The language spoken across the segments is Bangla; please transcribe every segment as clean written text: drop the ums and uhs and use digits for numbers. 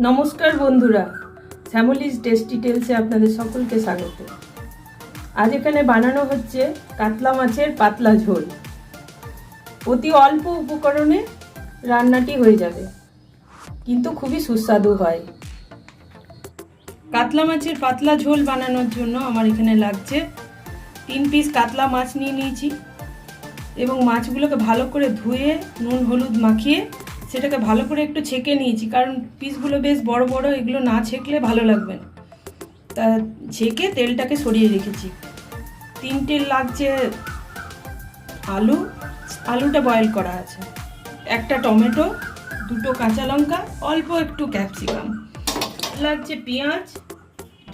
নমস্কার বন্ধুরা, শ্যামলিজ টেস্টি টেলসে আপনাদের সকলকে স্বাগত। আজ এখানে বানানো হচ্ছে কাতলা মাছের পাতলা ঝোল। অতি অল্প উপকরণে রান্নাটি হয়ে যাবে, কিন্তু খুবই সুস্বাদু হয়। কাতলা মাছের পাতলা ঝোল বানানোর জন্য আমার এখানে লাগছে 3 পিস কাতলা মাছ নিয়েছি এবং মাছগুলোকে ভালো করে ধুয়ে নুন হলুদ মাখিয়ে সেটাকে ভালো করে একটু ছেঁকে নিয়েছি, কারণ পিসগুলো বেশ বড় বড়, এগুলো না ছেঁকলে ভালো লাগবে না। তা ছেঁকে তেলটাকে সরিয়ে রেখেছি। 3টে লাগছে আলুটা বয়েল করা আছে, 1টা টমেটো, 2টো কাঁচা লঙ্কা, অল্প একটু ক্যাপসিকাম লাগছে, পেঁয়াজ,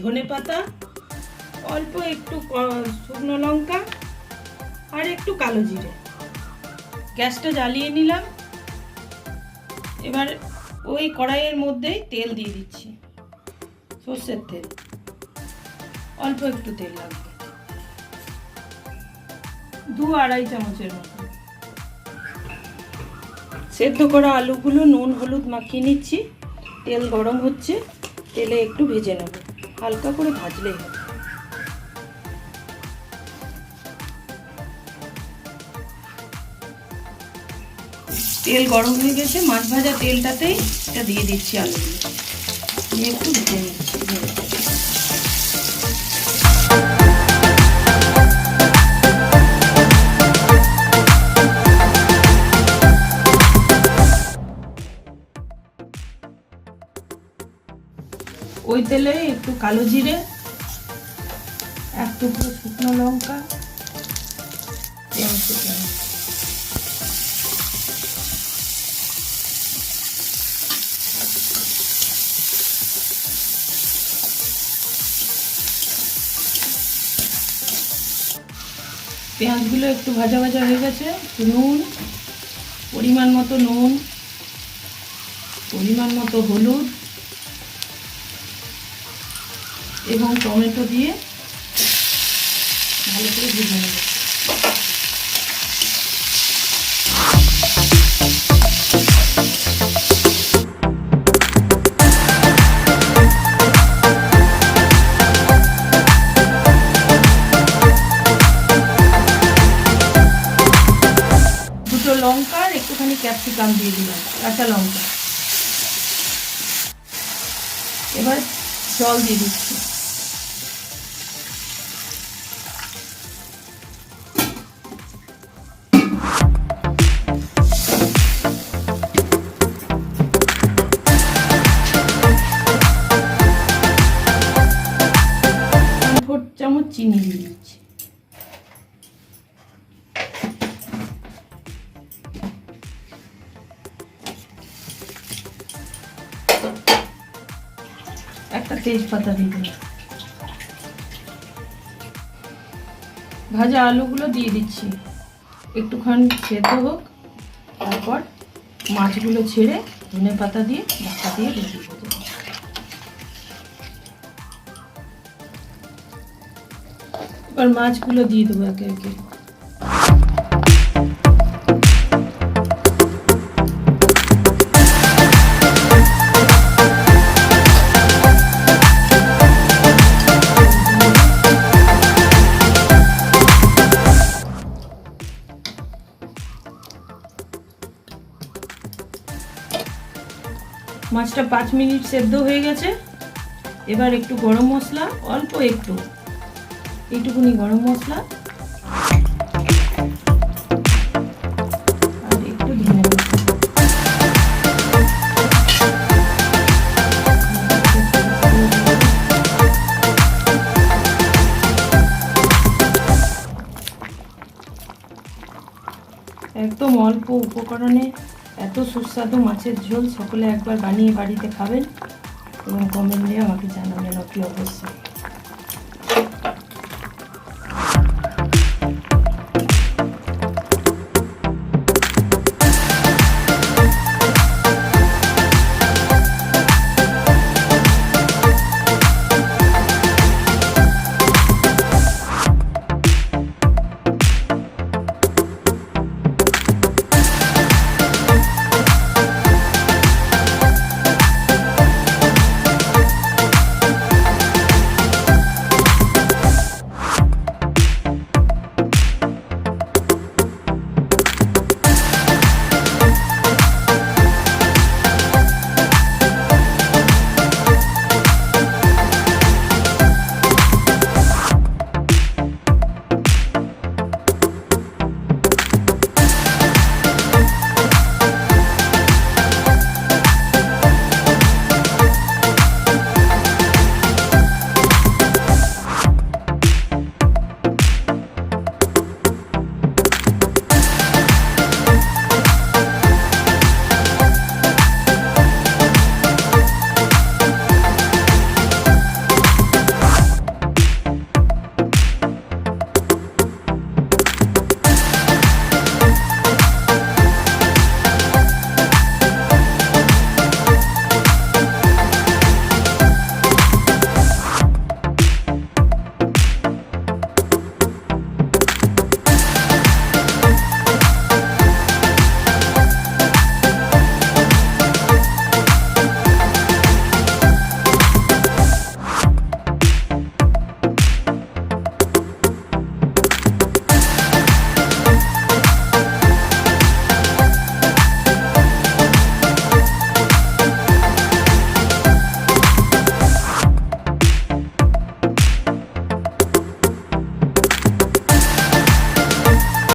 ধনেপাতা, অল্প একটু শুকনো লঙ্কা আর একটু কালো জিরে। গ্যাসটা জ্বালিয়ে নিলাম। এবার ওই কড়াইয়ের মধ্যেই তেল দিয়ে দিচ্ছি, সর্ষের তেল, অল্প একটু তেল লাগবে, 2-2.5 চামচের মতো। সেদ্ধ করা আলুগুলো নুন হলুদ মাখিয়ে নিচ্ছি। তেল গরম হচ্ছে, তেলে একটু ভেজে নেব, হালকা করে ভাজলেই হবে। তেল গরম হয়ে গেছে, মাছ ভাজা তেলটাতেই এটা দিয়ে দিচ্ছি আলুগুলো, দিয়ে একটু ভেজে নিচ্ছি। ওই তেলে একটু কালো জিরে, 1 টুকরো শুকনো লঙ্কা, পেঁয়াজ কুচানো, পেঁয়াজগুলো একটু ভাজা ভাজা হয়ে গেছে। নুন, পরিমাণ মতো নুন, পরিমাণ মতো হলুদ এবং টমেটো দিয়ে ভালো করে ভেজে নেব। লঙ্কা আর একটুখানি ক্যাপসিকাম দিয়ে দিলাম, কাঁচা লঙ্কা। এবার জল দিয়ে দিচ্ছি। চামচ চিনি দিয়ে দিচ্ছি। একটা তেজপাতা দিয়ে দিলাম। ভাজা আলুগুলো দিয়ে দিচ্ছি, একটুখানি সেদ্ধ হোক, তারপর মাছগুলো ছেড়ে ধনেপাতা দিয়ে ঢাকা দিয়ে রেখে দেবো। এবার মাছগুলো দিয়ে দেবো একে একে। মাছটা 5 মিনিট সেদ্ধ হয়ে গেছে। এবার একটু গরম মশলা, অল্প একটু, এইটুকুনি গরম মশলা আর একটু ধনে পাতা, একদম অল্প উপকরণে এত সুস্বাদু মাছের ঝোল। সকলে একবার বানিয়ে বাড়িতে খাবেন এবং কমেন্টে আমাকে জানাবেন অতি অবশ্যই।